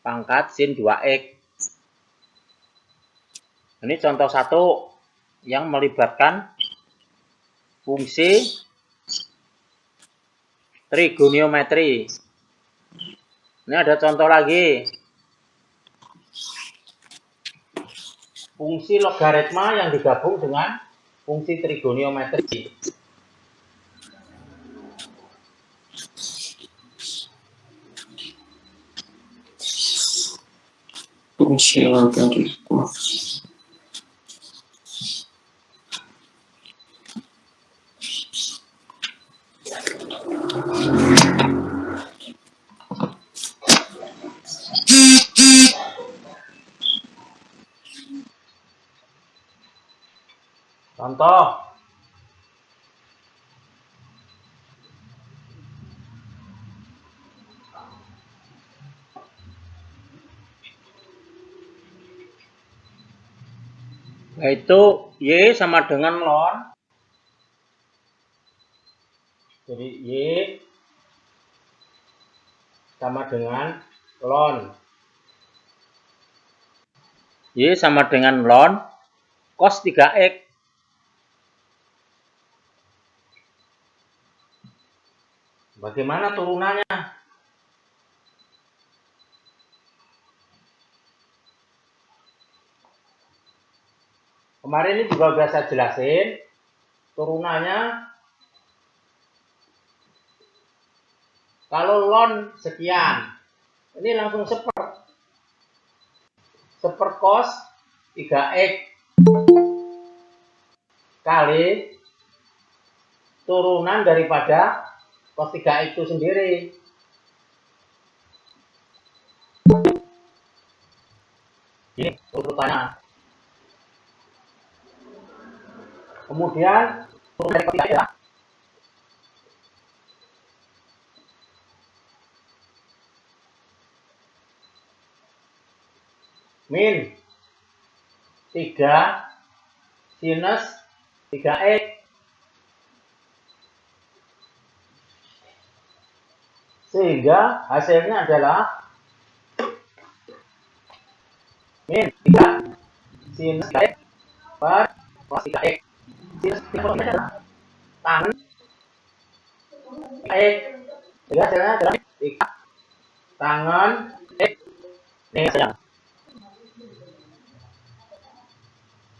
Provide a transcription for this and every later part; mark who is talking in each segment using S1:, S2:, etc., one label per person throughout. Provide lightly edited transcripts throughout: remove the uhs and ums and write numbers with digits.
S1: pangkat sin 2x. Ini contoh 1 yang melibatkan fungsi trigoniometri. Ini ada contoh lagi. Fungsi logaritma yang digabung dengan fungsi trigoniometri.
S2: Fungsi logaritma.
S1: Contoh. Yaitu Y sama dengan ln. Jadi Y sama dengan ln. Y sama dengan ln cos 3x. Bagaimana turunannya? Kemarin ini juga sudah saya jelasin. Turunannya kalau ln sekian, ini langsung seper cos 3x kali turunan daripada cos 3x itu sendiri. Ini urutannya. Kemudian turunan dari cos 3x ya. Min 3 sinus 3x. Sehingga hasilnya adalah min 3 sinus 3x per cos 3x. Sinus 3x adalah tangan 3x. Sehingga hasilnya adalah 3 tangan x. Ini hasilnya.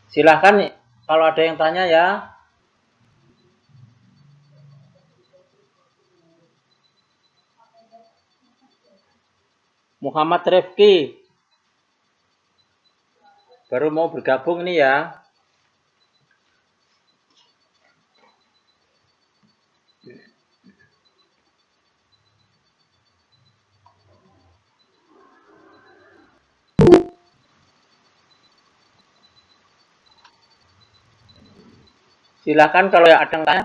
S1: Silahkan nih, kalau ada yang tanya ya. Muhammad Rifki baru mau bergabung nih ya. Silakan kalau ada yang tanya.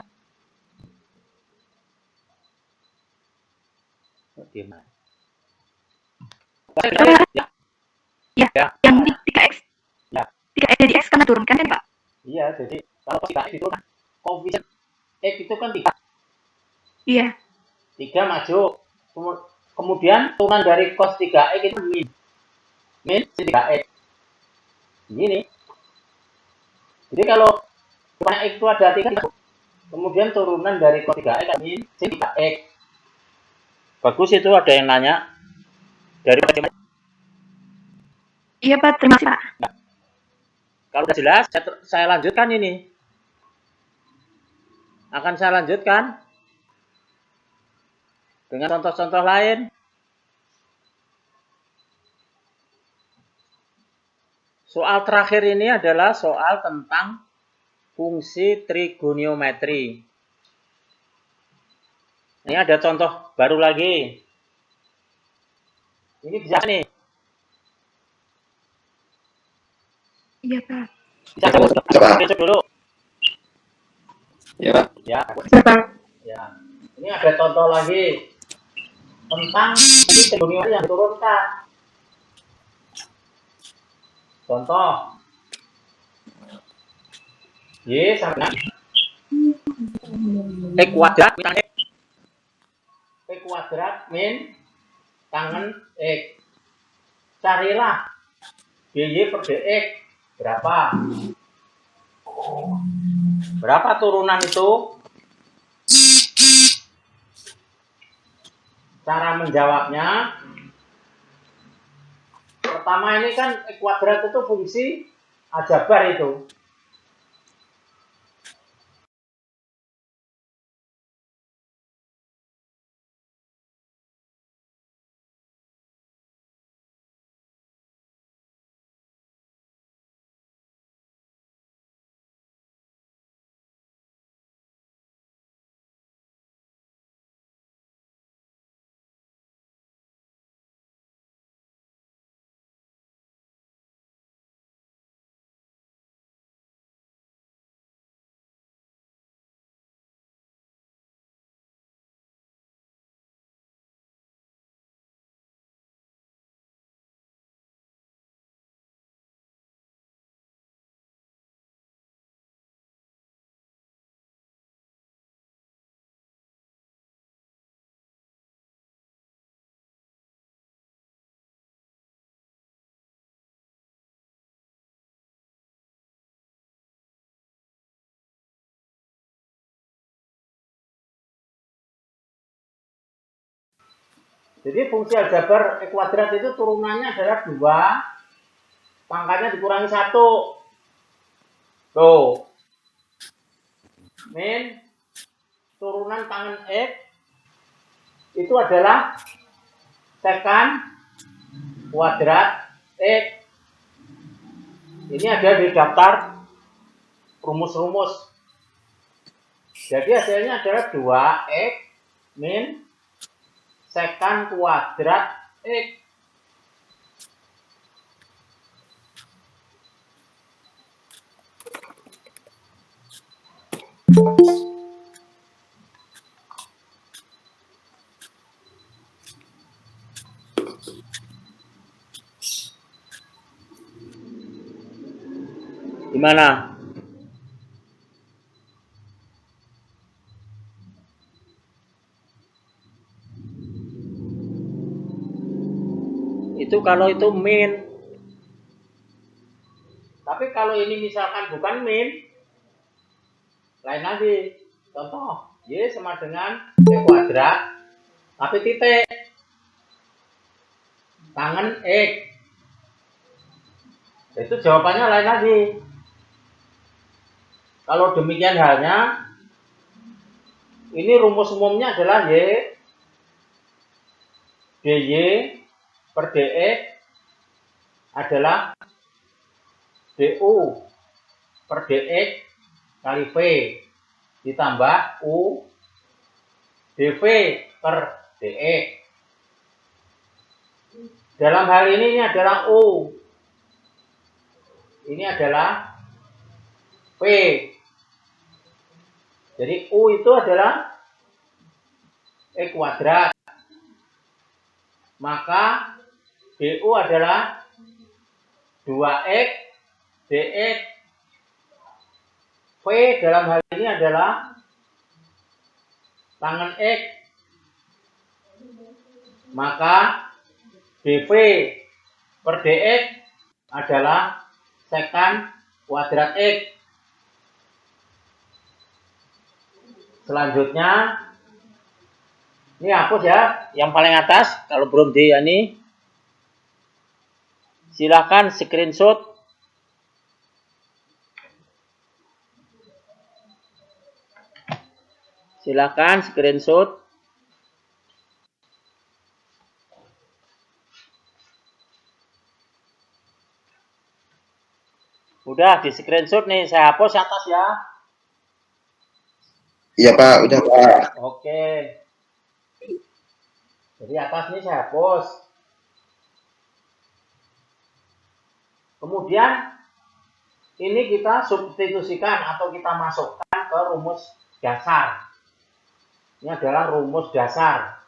S1: Gimana?
S3: Ya. Ya, yang 3x. Ya. 3x jadi x karena turunkan kan, Pak?
S1: Iya, jadi kalau 3x itu kan koefisien x itu kan 3.
S3: Iya.
S1: 3 maju. Kemudian turunan dari cos 3x itu min. Min 3x. Begini. Jadi kalau turunan x itu ada 3, kemudian turunan dari cos 3x kan min 3x. Bagus itu, ada yang nanya. Dari
S3: Iya, Pak. Terima kasih, Pak.
S1: Nah, kalau sudah jelas, saya lanjutkan ini. Akan saya lanjutkan dengan contoh-contoh lain. Soal terakhir ini adalah soal tentang fungsi trigoniometri. Ini ada contoh baru lagi. Ini bisa nih.
S3: Iya, Pak.
S1: Bisa dulu.
S2: Ya, Pak.
S1: Ya.
S3: Iya, Pak.
S1: Ya. Ini ada contoh lagi tentang fungsi trigoniometri yang diturunkan. Contoh. Y sama X kuadrat min X. X kuadrat min tangan X. carilah dy per dx berapa? Berapa turunan itu? Cara menjawabnya, pertama ini kan kuadrat itu fungsi aljabar itu. Jadi fungsi aljabar kuadrat itu turunannya adalah 2, pangkatnya dikurangi 1. Tuh. Min turunan tangan X itu adalah sekan kuadrat X. Ini ada di daftar rumus-rumus. Jadi hasilnya adalah 2x min sekan kuadrat X. Gimana? Itu kalau itu min. Tapi kalau ini misalkan bukan min, lain lagi. Contoh, Y sama dengan X kuadrat, tapi titik. Tangan X. Itu jawabannya lain lagi. Kalau demikian halnya, ini rumus umumnya adalah Y dy per dx adalah du per dx kali v ditambah u dv per dx. Dalam hal ini adalah u, ini adalah v. Jadi u itu adalah x kuadrat, maka du adalah 2x dx. V dalam hal ini adalah tangan X, maka dv per dx adalah sekan kuadrat X. Selanjutnya, ini hapus ya, yang paling atas. Kalau belum di ini, silahkan screenshot. Silahkan screenshot. Udah di screenshot nih, saya hapus atas ya.
S2: Iya Pak, udah Pak.
S1: Oke. Jadi atas ini saya hapus. Kemudian ini kita substitusikan atau kita masukkan ke rumus dasar. Ini adalah rumus dasar.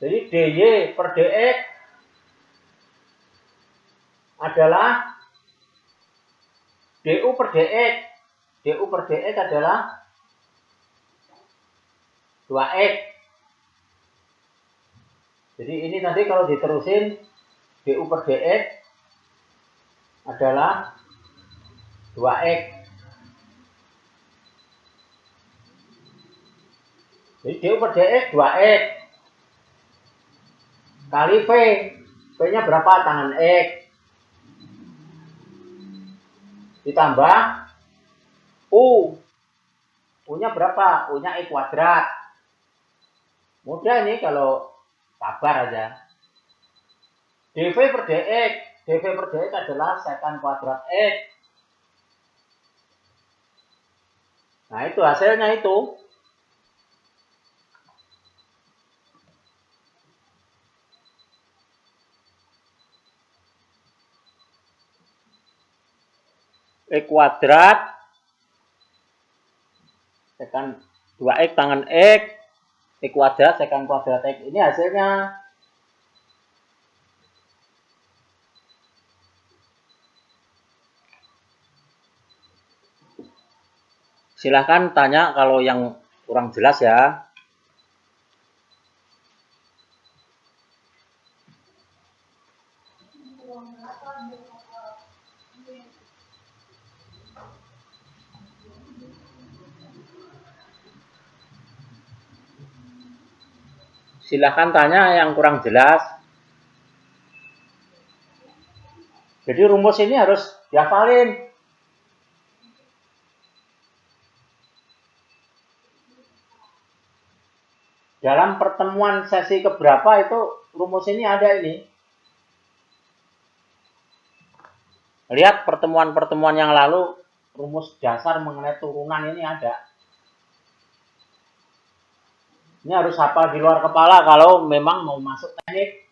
S1: Jadi dy per dx adalah du per dx. Du per dx adalah 2x. Jadi ini tadi kalau diterusin du per dx adalah 2x. Jadi du per dx 2x kali v. V-nya berapa? Tangan x. Ditambah u. U-nya berapa? U-nya x kuadrat. Mudah ini kalau sabar aja. dv per dx. dv per dx adalah secant kuadrat x. Nah itu hasilnya itu. X kuadrat secant 2x tangan x kuadrat secant kuadrat x. Ini hasilnya. Silahkan tanya kalau yang kurang jelas ya. Silahkan tanya yang kurang jelas. Jadi rumus ini harus dihafalin. Dalam pertemuan sesi keberapa itu rumus ini ada ini. Lihat pertemuan-pertemuan yang lalu, rumus dasar mengenai turunan ini ada. Ini harus hafal di luar kepala kalau memang mau masuk teknik.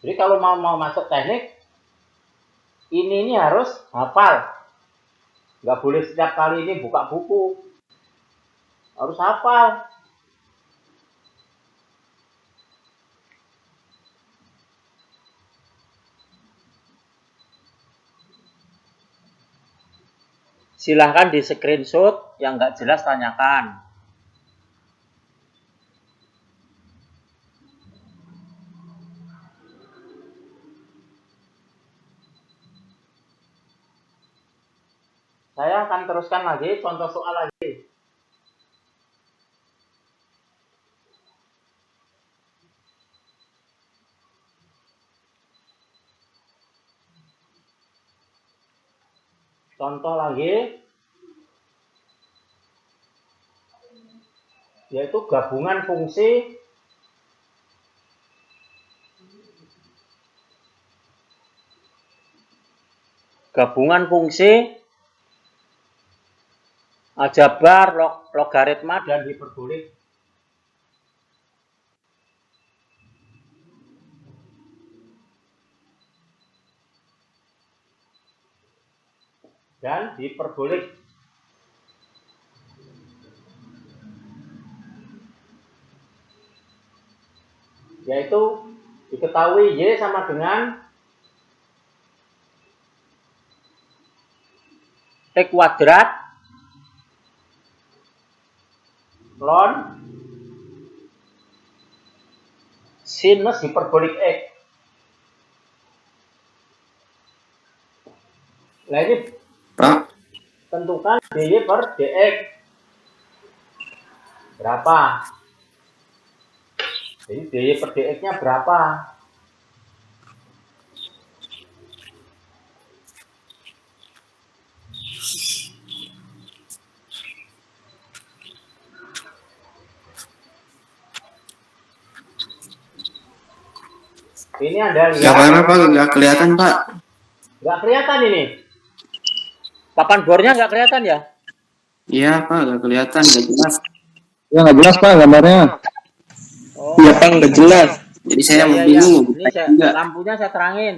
S1: Jadi kalau mau masuk teknik, ini harus hafal. Nggak boleh setiap kali ini buka buku. Harus hafal. Silahkan di screenshot, yang nggak jelas tanyakan. Saya akan teruskan lagi, contoh soal lagi. Contoh lagi, yaitu gabungan fungsi aljabar, logaritma, dan hiperbolik. Dan hiperbolik. Yaitu diketahui Y sama dengan X kuadrat ln sinus hiperbolik X. Nah ini
S2: Pak,
S1: tentukan dy per dx berapa. Jadi dy per dx-nya berapa? Ini Anda lihat.
S2: yang mana Pak? Nggak kelihatan Pak.
S1: Nggak kelihatan ini. Papan bornya nggak kelihatan ya?
S2: Iya Pak, nggak kelihatan, nggak jelas.
S4: Ya nggak jelas Pak gambarnya.
S1: Oh.
S4: Iya Pak nggak jelas.
S2: Jadi saya
S1: Iya.
S2: bingung.
S1: Ini lampunya saya terangin.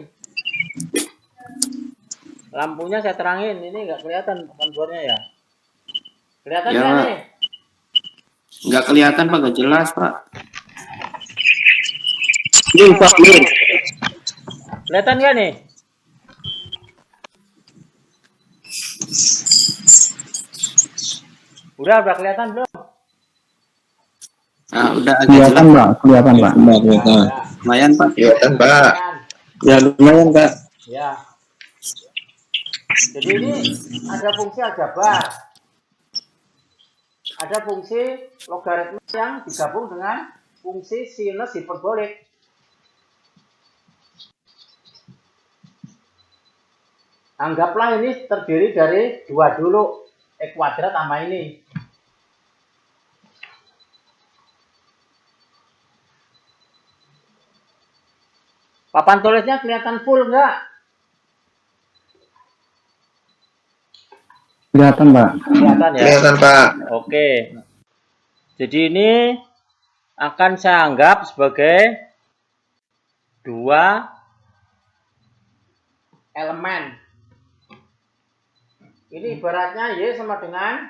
S1: Lampunya saya terangin. Ini nggak kelihatan papan bornya ya? Kelihatan
S2: Ya,
S1: nggak
S2: Pak.
S1: nih?
S2: Nggak kelihatan Pak, nggak jelas Pak.
S4: Ini Pak ini.
S1: Kelihatan nggak nih? Udah kelihatan belum?
S2: Ah, udah. Udah agak
S4: Kelihatan,
S2: jelas.
S4: Pak. Kelihatan, Pak.
S1: Ya.
S2: Lumayan, Pak.
S4: Kelihatan, Pak.
S1: Lumayan.
S4: Ya, lumayan, Pak.
S1: Ya. Jadi ini ada fungsi aljabar. Ada fungsi logaritma yang digabung dengan fungsi sinus hiperbolik. Anggaplah ini terdiri dari dua dulu, E kuadrat tambah ini. Papan tulisnya kelihatan full enggak?
S4: Kelihatan, Pak.
S1: Kelihatan ya?
S4: Kelihatan, Pak.
S1: Oke. Jadi ini akan saya anggap sebagai dua elemen. Ini ibaratnya Y sama dengan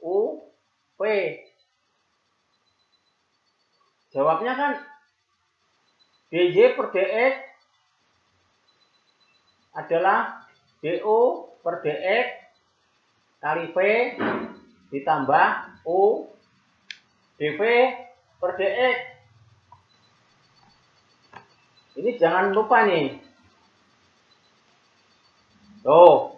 S1: U, P. Jawabnya kan DY per DX adalah DU per DX kali V ditambah U dV per DX. Ini jangan lupa nih. Tuh.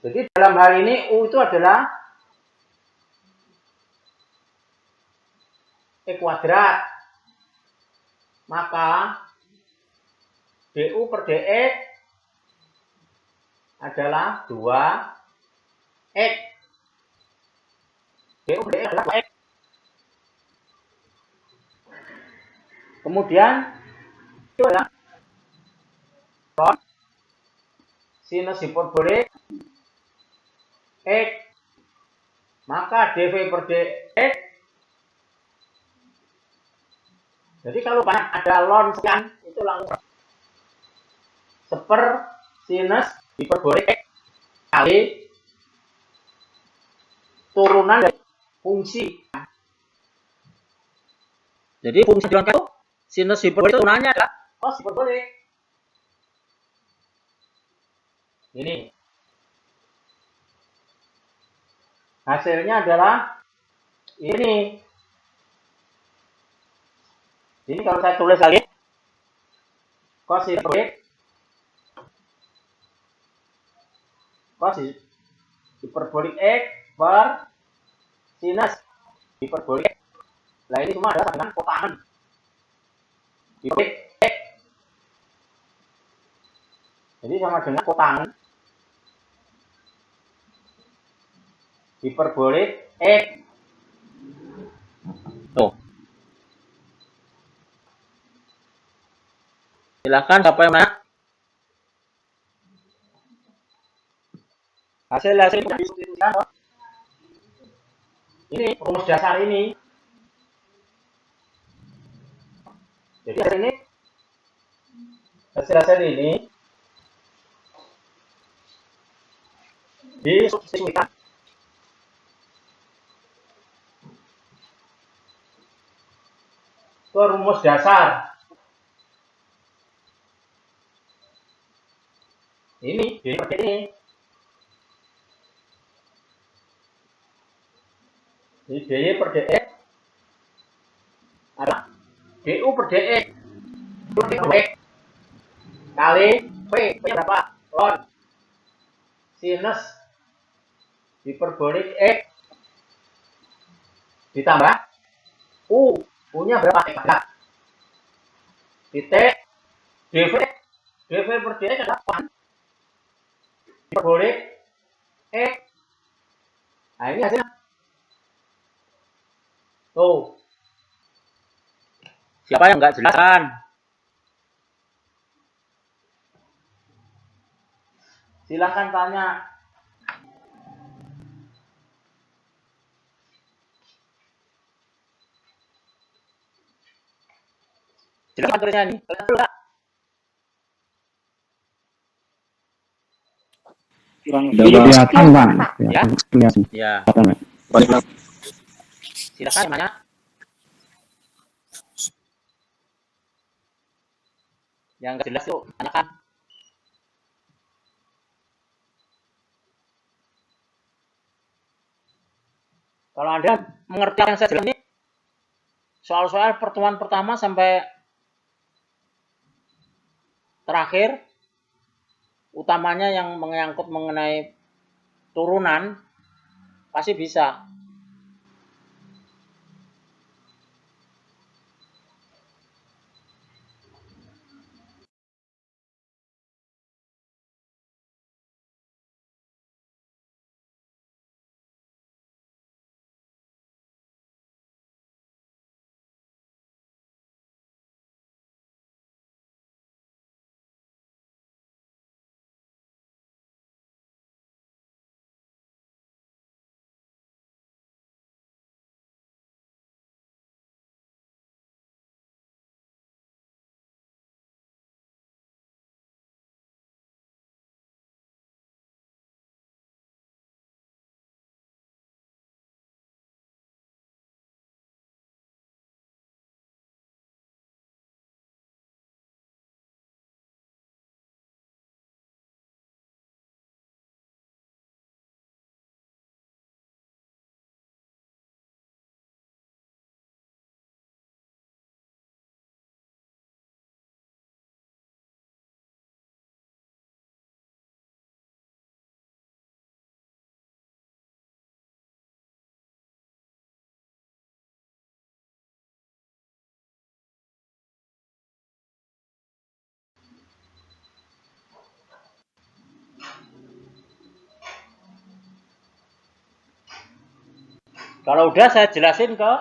S1: Jadi dalam hal ini U itu adalah E kuadrat. Maka DU per DX adalah 2X. DU per DX adalah 2X. Kemudian itu adalah sinus hiperbolik X. Maka dV per dx. Jadi kalau banyak ada ln sekian itu langsung seper sinus hiperbolik X kali turunan dari fungsi. Jadi fungsi diangkat itu sinus hiperbolik turunannya adalah cos hiperbolik. Ini hasilnya adalah ini. Ini kalau saya tulis lagi cos hiperbolik X per sinus hiperbolik X. Nah ini semua adalah dengan kotangen hiperbolik X. Jadi sama dengan kotangen hiperbolik X. Tuh. Silakan siapa yang mana? Hasil disubstitusikan. Ini rumus dasar ini. Jadi hasil ini disubstitusikan. Ke rumus dasar. Ini seperti ini. Jadi dy per dx adalah du per dx kali v berapa? Ln sinus hiperbolik x ditambah u-nya berapa? Titik dv per dx adalah hiperbolik x. Nah ini hasilnya. Tuh. Siapa yang nggak jelaskan? Silahkan tanya. Silahkan tulisnya nih.
S4: Kelihatan, Pak.
S1: Ya.
S4: Kelihatan.
S1: Ya.
S4: Kelihatan.
S1: Silakan tanya. Yang nggak jelas yuk, tanyakan. Kalau Anda mengerti yang saya jelaskan ini, soal-soal pertemuan pertama sampai terakhir, utamanya yang menyangkut mengenai turunan, pasti bisa. Kalau udah saya jelasin ke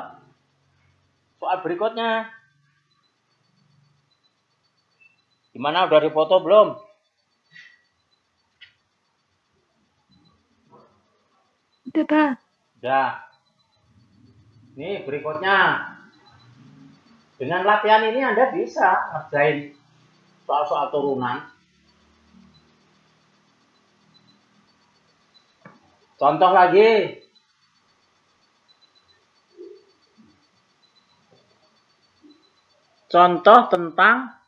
S1: soal berikutnya. Gimana, udah dipoto belum?
S3: Udah, Pak.
S1: Udah. Nih berikutnya. Dengan latihan ini Anda bisa ngerjain soal-soal turunan. Contoh lagi. Contoh tentang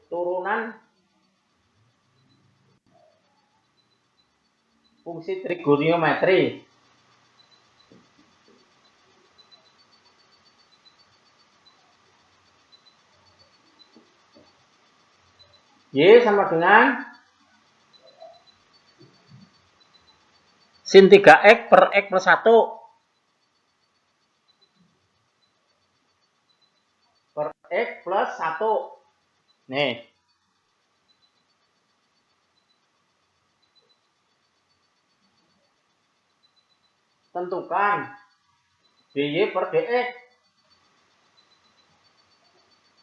S1: turunan fungsi trigonometri. Y sama dengan sin 3x per x plus 1 per x plus 1. Nih. Tentukan dy per dx.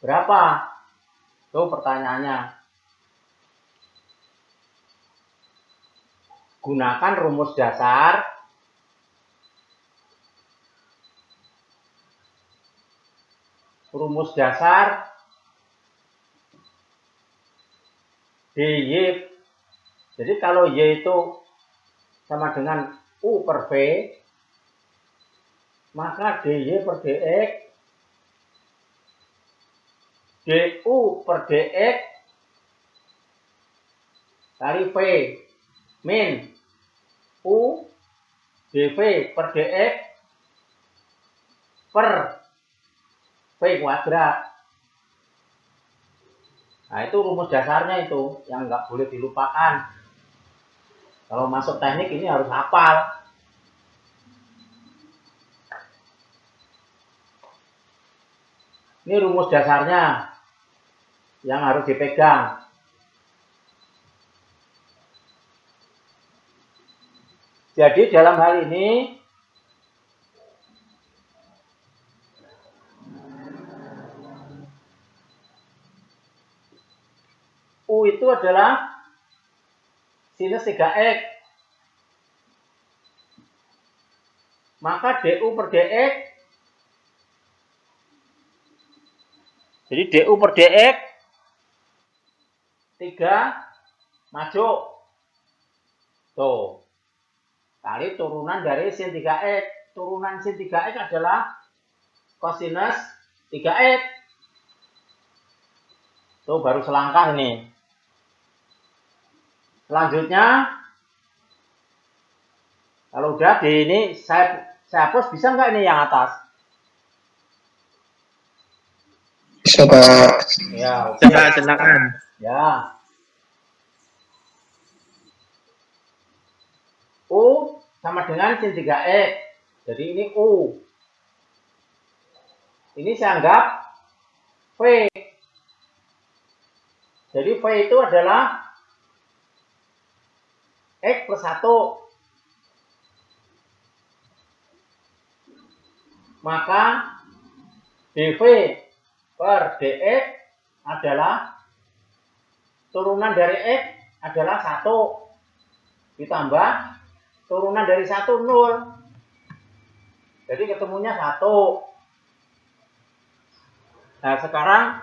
S1: Berapa? Tuh pertanyaannya. Gunakan rumus dasar dy. Jadi kalau y itu sama dengan u per v, maka dy per dx du per dx kali v min u dv per dx per v kuadrat. Nah itu rumus dasarnya itu yang nggak boleh dilupakan. Kalau masuk teknik ini harus hafal. Ini rumus dasarnya yang harus dipegang. Jadi dalam hal ini U itu adalah sinus 3x. Maka du per dx, jadi du per dx 3 maju. Tuh. Kali turunan dari sin 3x. Turunan sin 3x adalah kosinus 3x. Tuh baru selangkah ini. Selanjutnya, kalau udah di ini saya hapus, bisa nggak ini yang atas?
S4: Bisa, Pak.
S1: Ya, oke.
S5: Coba silakan.
S1: Ya. U sama dengan sin 3X. Jadi ini U. Ini saya anggap V. Jadi V itu adalah X plus 1. Maka dV per dx adalah turunan dari X adalah 1 ditambah turunan dari 1 0. Jadi ketemunya 1. Nah, sekarang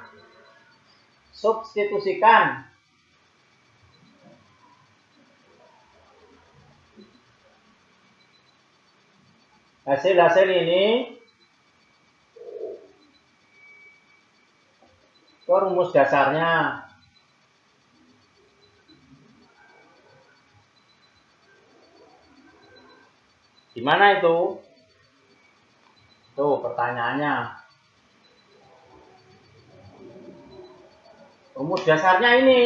S1: substitusikan. Hasil-hasil ini ke rumus dasarnya. Gimana itu? Tuh pertanyaannya. Rumus dasarnya ini.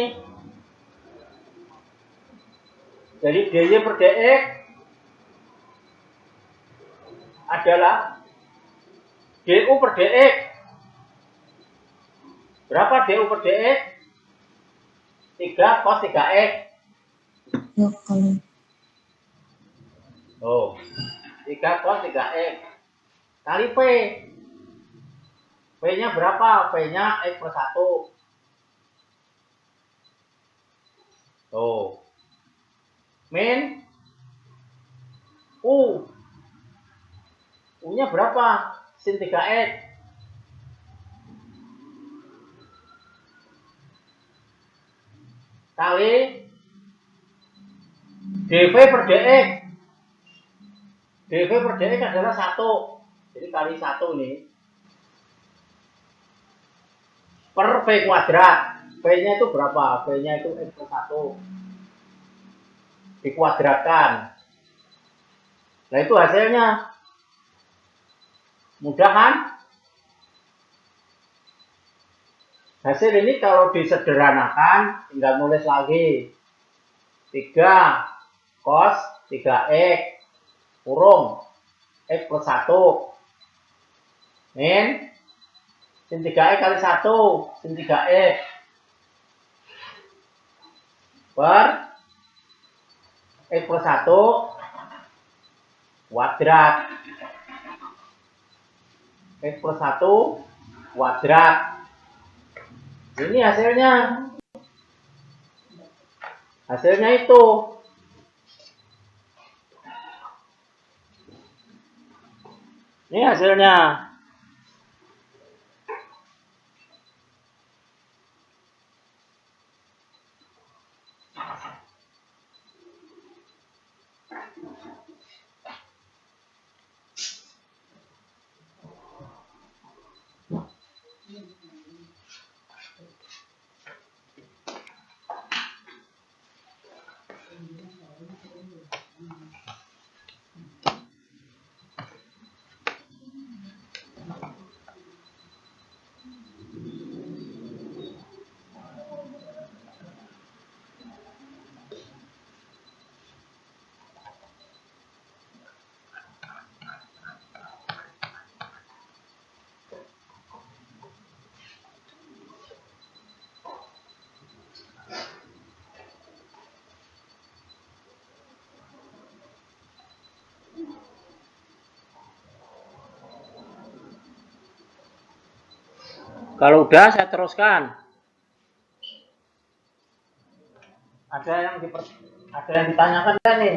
S1: Jadi dy per dx adalah du per dx. Berapa du per dx? 3 cos 3x.
S6: Ya, kalau
S1: Oh, 3 cos 3x kali V. V-nya berapa? V-nya X plus 1. Tuh. Min U. U-nya berapa? Sin 3x. Kali dv per dx. dv per dx adalah 1. Jadi kali 1 nih. Per V kuadrat. V-nya itu berapa? V-nya itu X plus 1. Dikuadratkan. Nah itu hasilnya. Mudah kan? Hasil ini kalau disederhanakan tinggal nulis lagi. 3 cos 3x kurung X plus 1 min sin 3x kali 1 sin 3x per X plus 1 kuadrat. X plus 1 kuadrat. Ini hasilnya. Hasilnya itu. Ini hasilnya. Kalau udah saya teruskan. Ada yang ditanyakan kan nih?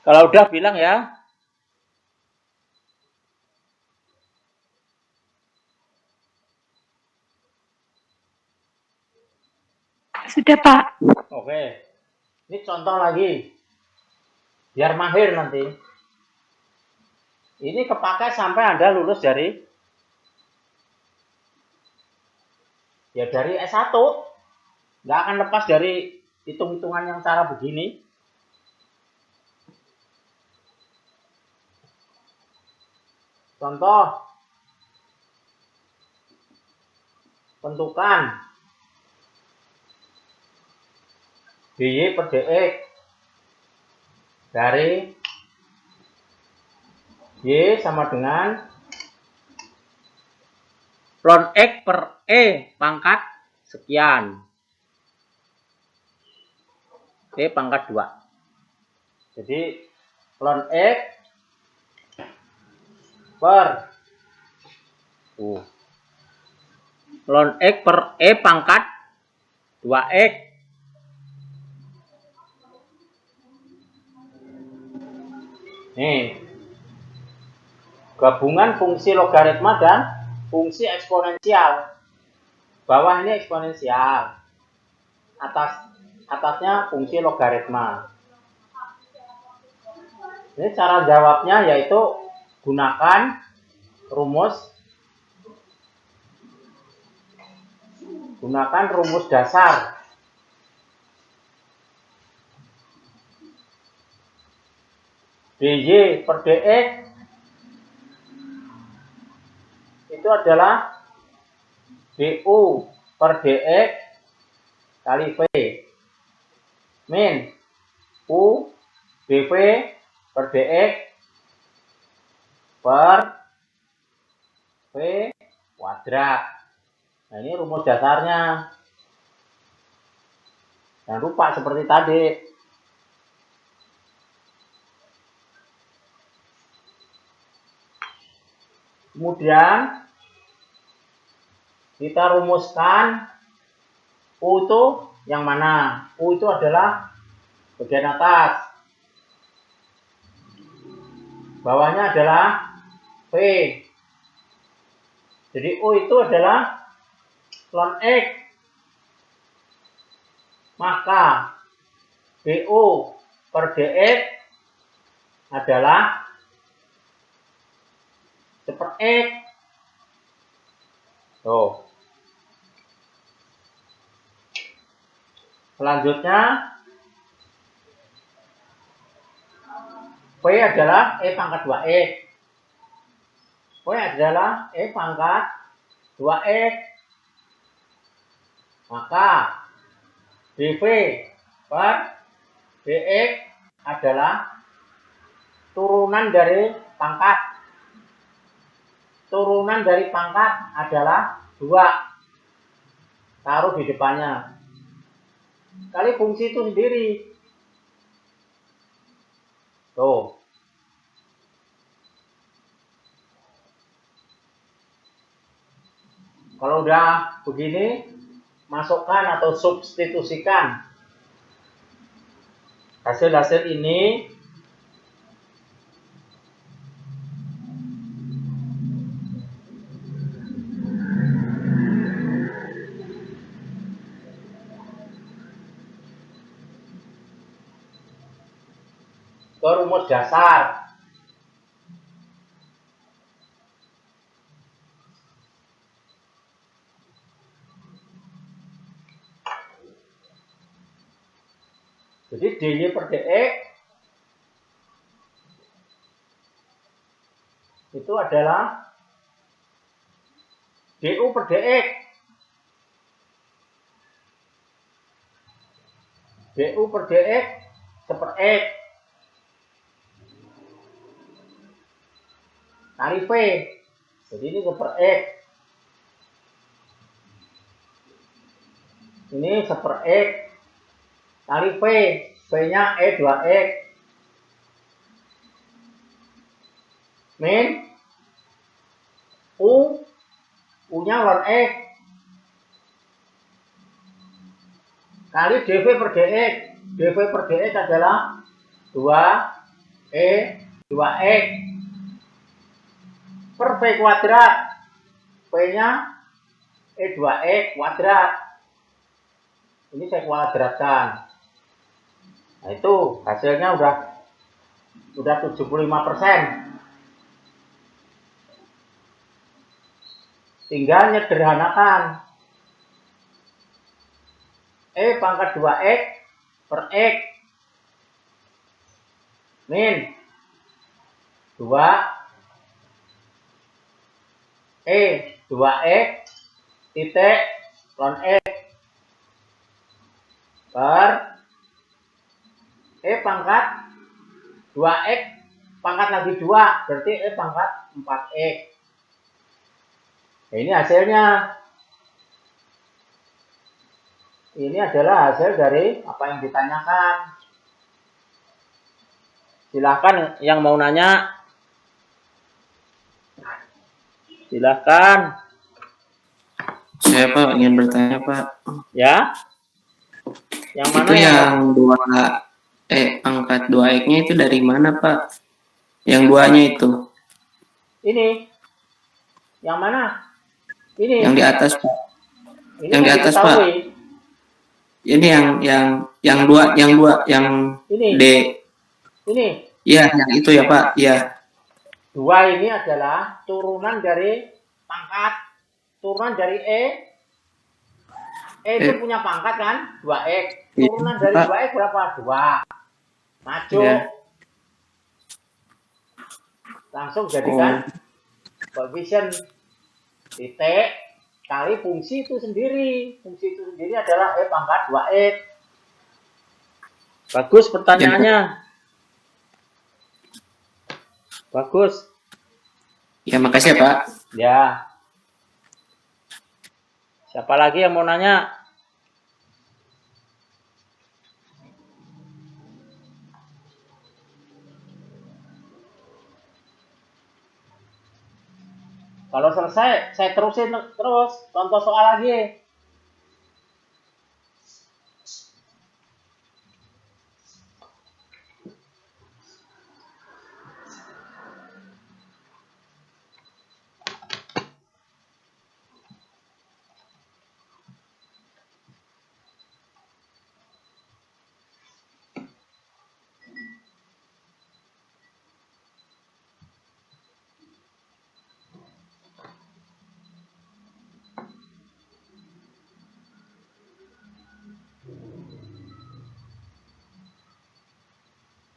S1: Kalau udah bilang ya.
S3: Sudah, Pak.
S1: Oke. Ini contoh lagi. Biar mahir nanti. Ini kepakai sampai Anda lulus dari S1. Nggak akan lepas dari hitung-hitungan yang cara begini. Contoh. Tentukan DY per DX dari Y sama dengan ln X per E pangkat sekian. E pangkat 2. Jadi ln X per ln X per E pangkat 2X. Nih. Gabungan fungsi logaritma dan fungsi eksponensial. Bawah ini eksponensial. Atasnya fungsi logaritma. Ini cara jawabnya yaitu gunakan rumus dasar. DY per DX itu adalah DU per DX kali V min U dV per DX per V kuadrat. Nah, ini rumus dasarnya. Jangan lupa seperti tadi. Kemudian kita rumuskan U itu yang mana? U itu adalah bagian atas. Bawahnya adalah V. Jadi U itu adalah ln X. Maka DU per DX adalah per X. Tuh. Selanjutnya V adalah E pangkat 2X. V adalah E pangkat 2X. Maka dV per dx adalah turunan dari pangkat. Turunan dari pangkat adalah 2. Taruh di depannya. Kali fungsi itu sendiri. Tuh. Kalau udah begini, masukkan atau substitusikan hasil-hasil ini ke rumus dasar. Jadi DY per DX itu adalah DU per DX. DU per DX seper X kali V. Jadi ini seper X. Ini seper X kali V. V-nya E2X. Min U. U-nya ln X. Kali dV per dx. dV per dx adalah 2 E 2X per V kuadrat. V-nya E 2X kuadrat. Ini saya kuadratkan. Nah, itu hasilnya udah 75%. Tinggal nyederhanakan. E pangkat 2X per X min 2 E 2X titik ln X per E pangkat 2X pangkat lagi 2 berarti E pangkat 4X. Nah, ini hasilnya. Ini adalah hasil dari apa yang ditanyakan. Silahkan yang mau nanya. Silahkan.
S2: Saya Pak ingin bertanya Pak.
S1: Ya. Yang mana
S2: Itu yang 2 pangkat 2x-nya itu dari mana Pak? Yang 2-nya itu.
S1: Ini. Yang mana? Ini.
S2: Yang di atas Pak.
S1: Ini
S2: Yang di atas Pak. Ini yang 2
S1: ini.
S2: D.
S1: Ini.
S2: Ya, yang itu ya Pak. Ya.
S1: 2 ini adalah turunan dari pangkat. Turunan dari E. E itu punya pangkat kan? 2X. Turunan dari 2X berapa? 2. Maju.
S2: Ya.
S1: Langsung jadikan koefisien titik kali fungsi itu sendiri. Fungsi itu sendiri adalah E pangkat 2X. Bagus pertanyaannya. Bagus.
S2: Ya, makasih ya Pak.
S1: Ya. Siapa lagi yang mau nanya? Kalau selesai, saya terusin terus. Contoh soal lagi.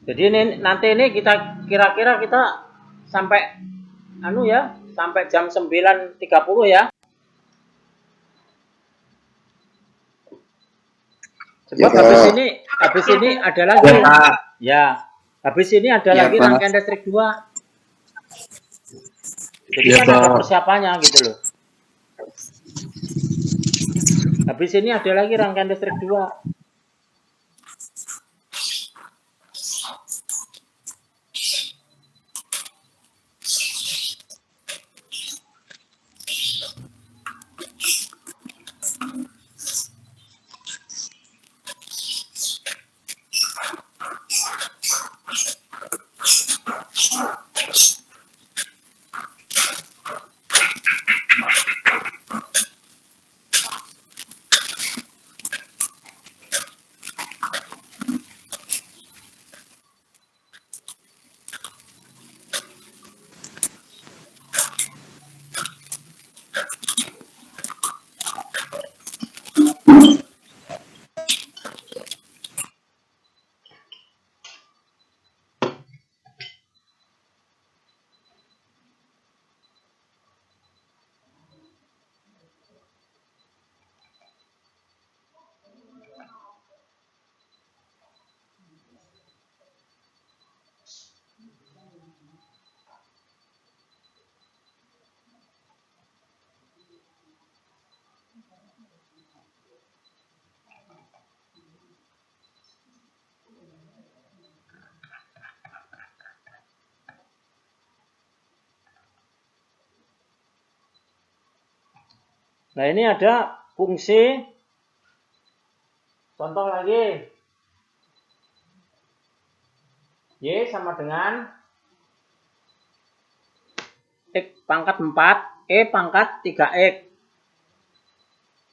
S1: Jadi nanti ini kita kira-kira kita sampai sampai jam 9.30 ya. Sebab
S4: Ya,
S1: habis ini ada lagi. Ya, habis ini ada lagi rangkaian listrik 2. Jadi kan ada persiapannya gitu loh. Habis ini ada lagi rangkaian listrik 2. Nah, ini ada fungsi. Contoh lagi. Y sama dengan X pangkat 4, E pangkat 3X.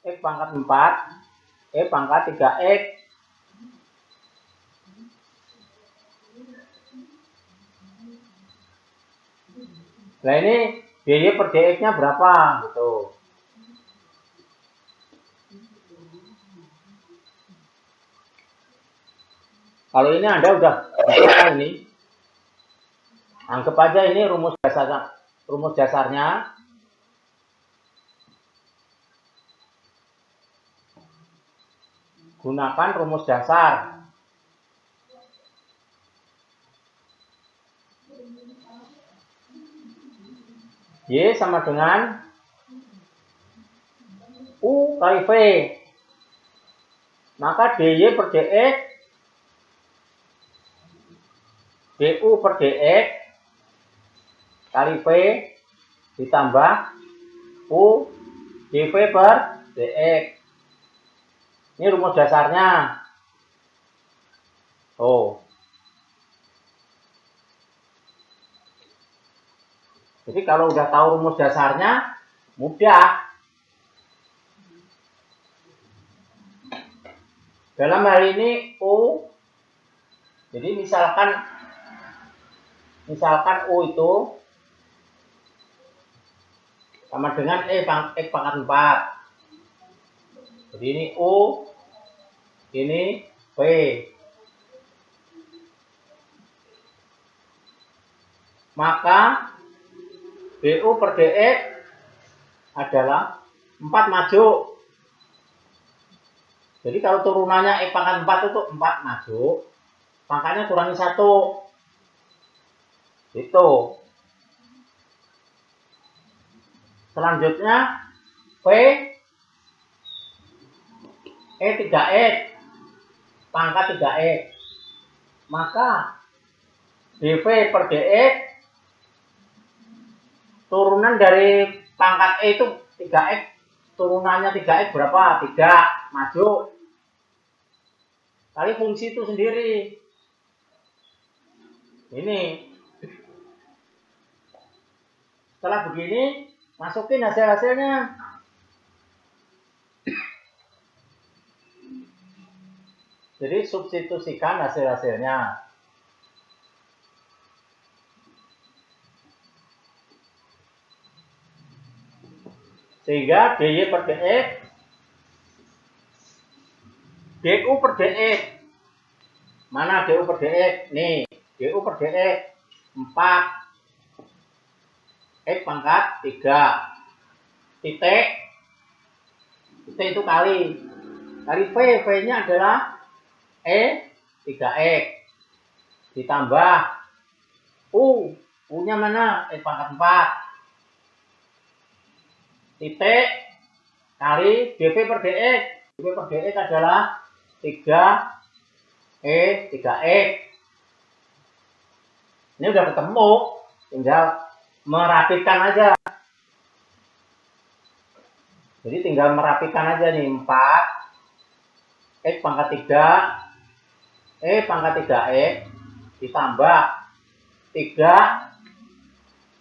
S1: X pangkat 4, E pangkat 3X. Nah ini DY per DX-nya berapa? Gitu. Kalau ini Anda udah bisa ini. Anggap aja ini rumus dasarnya. Gunakan rumus dasar. Y sama dengan U kali V. Maka DY per DX, DU per DX kali V ditambah U dV per DX. Ini rumus dasarnya. Oh. Jadi kalau udah tahu rumus dasarnya, mudah. Dalam hal ini U, jadi misalkan U itu sama dengan X pangkat 4. Jadi ini U, ini V. Maka BU per DX adalah 4 maju. Jadi kalau turunannya X pangkat 4 itu 4 maju, pangkatnya kurangi 1. Itu. Selanjutnya V E3X pangkat 3X. Maka dV per DX turunan dari pangkat E itu 3X, turunannya 3X berapa? 3 maju. Kali fungsi itu sendiri. Ini. Setelah begini, masukin hasil-hasilnya. Jadi substitusikan hasil-hasilnya. Sehingga DY per DX, DU per DX. Mana DU per DX? Nih, DU per DX 4. X pangkat 3. Titik itu kali V. V-nya adalah E 3X. Ditambah U. U-nya mana? X pangkat 4. Titik kali dV per DX. dV per DX adalah 3 E 3X. Ini udah ketemu, tinggal merapikan aja. Jadi tinggal merapikan aja nih. 4 X pangkat 3 E pangkat 3X ditambah 3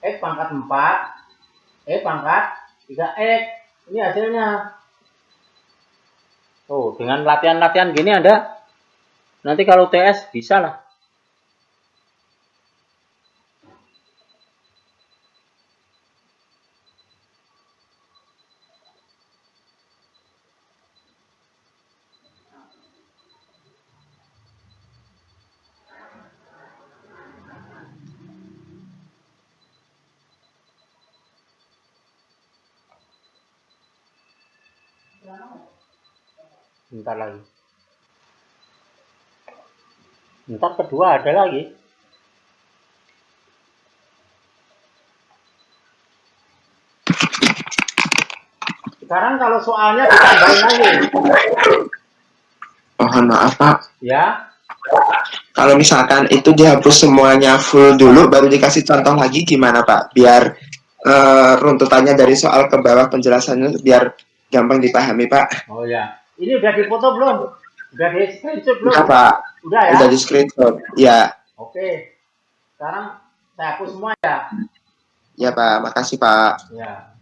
S1: X pangkat 4 E pangkat 3X. Ini hasilnya. Oh, dengan latihan-latihan gini Anda nanti kalau TS bisa lah. Bentar lagi. Bentar kedua ada lagi. Sekarang kalau soalnya ditambahin lagi.
S2: Mohon maaf Pak.
S1: Ya.
S2: Kalau misalkan itu dihapus semuanya full dulu, baru dikasih contoh lagi gimana Pak? Biar runtutannya dari soal ke bawah penjelasannya biar gampang dipahami Pak.
S1: Oh ya. Ini udah dipoto belum? Udah di screenshot belum?
S2: Udah Pak.
S1: Udah ya?
S2: Udah di screenshot. Ya.
S1: Oke. Sekarang saya hapus semua ya.
S2: Ya Pak, makasih Pak.
S1: Ya.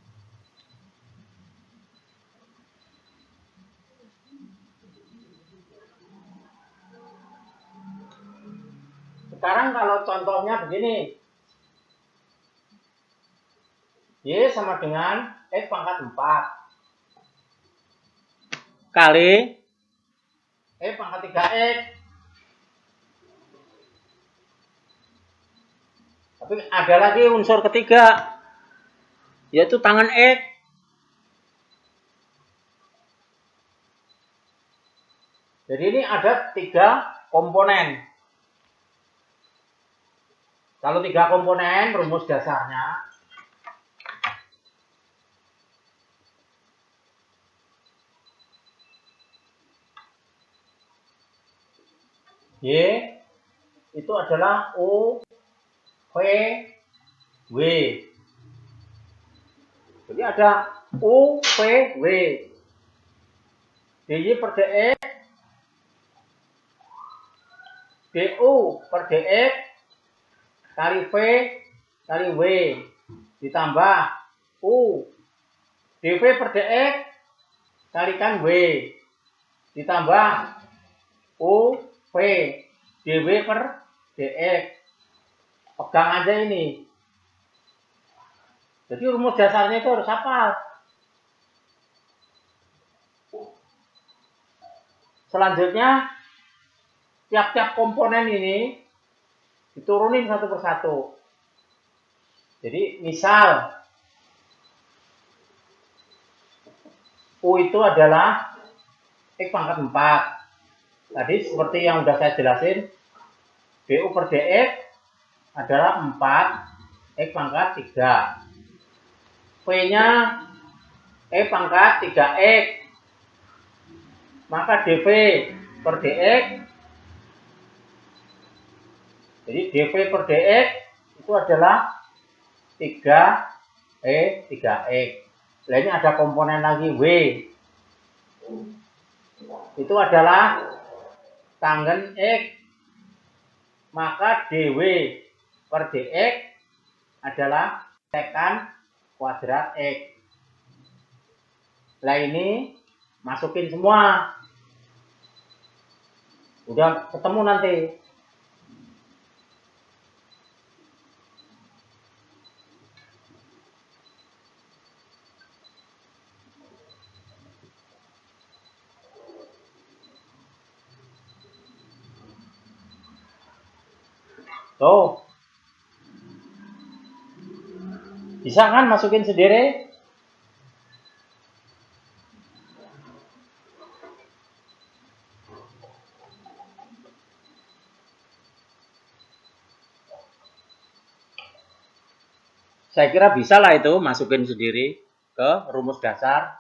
S1: Sekarang kalau contohnya begini. Y sama dengan X pangkat 4 kali X pangkat 3X. Tapi ada lagi unsur ketiga, yaitu tangan X. Jadi ini ada 3 komponen. Kalau 3 komponen, rumus dasarnya Y itu adalah U, V, W. Jadi ada U, V, W. DY per DX, DU per DX, kali V, kali W. Ditambah U, DV per DX, kalikan W. Ditambah U, V, DW per DX. Pegang aja ini. Jadi rumus dasarnya itu harus hafal. Selanjutnya, tiap-tiap komponen ini diturunin satu persatu. Jadi misal U itu adalah X pangkat 4. Tadi seperti yang sudah saya jelasin, DU per DX adalah 4 X pangkat 3. V-nya E pangkat 3X. Maka DV per DX, jadi DV per DX itu adalah 3E3X. Nah, ini ada komponen lagi W. Itu adalah tangen X. Maka DW per DX adalah sekan kuadrat X. Nah, ini masukin semua. Udah ketemu nanti. Tuh. Bisa kan masukin sendiri? Saya kira bisa lah itu masukin sendiri ke rumus dasar.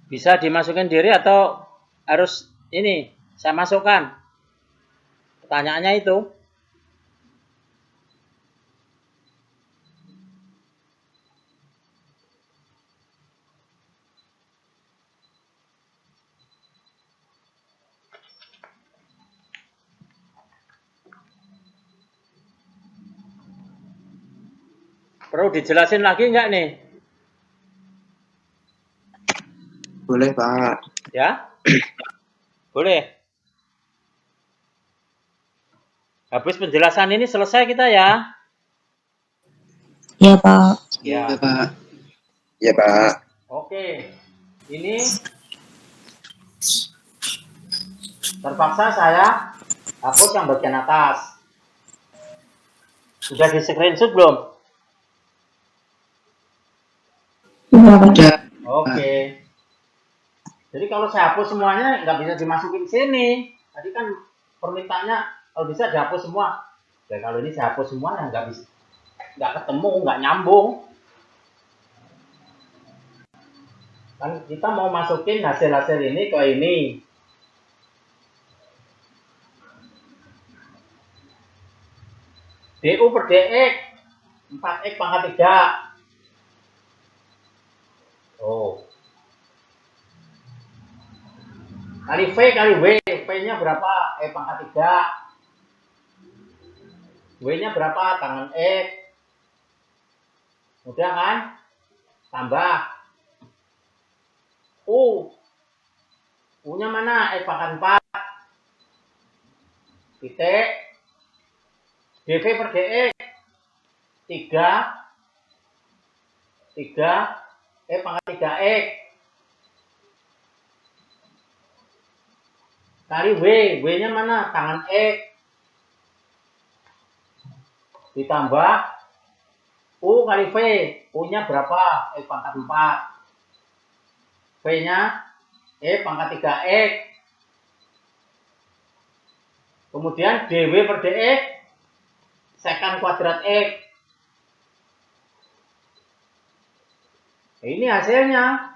S1: Bisa dimasukin diri atau harus ini saya masukkan? Pertanyaannya itu. Perlu dijelasin lagi nggak nih?
S2: Boleh Pak.
S1: Ya? Boleh. Habis penjelasan ini selesai kita ya.
S6: Ya, Pak.
S1: Ya.
S4: Ya Pak.
S2: Ya Pak.
S1: Oke. Ini Terpaksa saya hapus yang bagian atas. Sudah di screenshot belum?
S4: Udah.
S1: Oke. Jadi kalau saya hapus semuanya nggak bisa dimasukin sini. Tadi kan permintaannya kalau bisa dihapus semua. Ya kalau ini saya hapus semua ya nggak bisa, nggak ketemu, nggak nyambung. Kan kita mau masukin hasil-hasil ini ke ini. DU per DX 4X pangkat 3. Oh. Kali V kali W. V-nya berapa? E pangkat 3. W-nya berapa? Tangan X. Mudah kan? Tambah. U. U-nya mana? E pangkat 4. Titik. DV per DX 3 E pangkat 3X kali W. W-nya mana? Tangan X ditambah U kali V. U-nya berapa? E pangkat 4. V-nya E pangkat 3X. Kemudian DW per DX sekant kuadrat X. Ini hasilnya.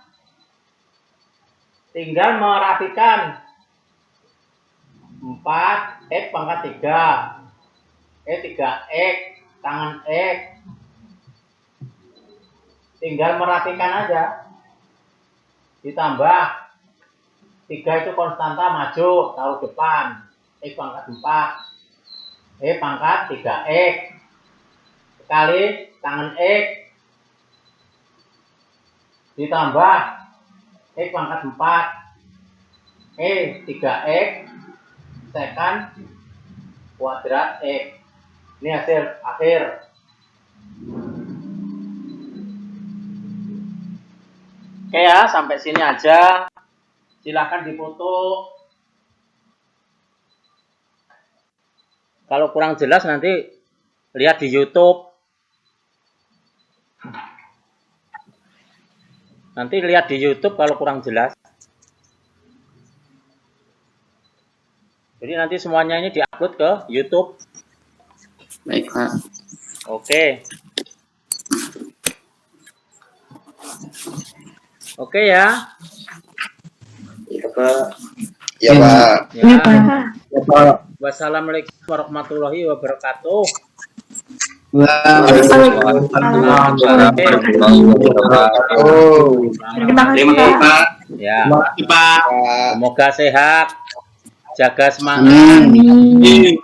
S1: Tinggal merapikan. 4 X pangkat 3. E 3X. Tangan X. Tinggal merapikan aja. Ditambah. 3 itu konstanta maju. Taruh depan. X pangkat 4. E pangkat 3X kali tangan X ditambah X pangkat 4 E 3X sekant kuadrat X. Ini hasil akhir. Oke ya, sampai sini aja. Silahkan difoto. Kalau kurang jelas nanti lihat di YouTube. Nanti lihat di YouTube kalau kurang jelas. Jadi nanti semuanya ini diupload ke YouTube.
S4: Baik, Pak.
S1: Oke. Oke ya.
S4: Iya, Pak.
S2: Ya, Pak.
S1: Ya.
S3: Iya, Pak.
S4: Ya, Pak.
S1: Wassalamualaikum warahmatullahi wabarakatuh.
S4: Waalaikumsalam warahmatullahi wabarakatuh.
S3: Terima kasih, Pak.
S1: Ya.
S4: Terima kasih, Pak.
S1: Semoga sehat, jaga semangat.
S3: Amin.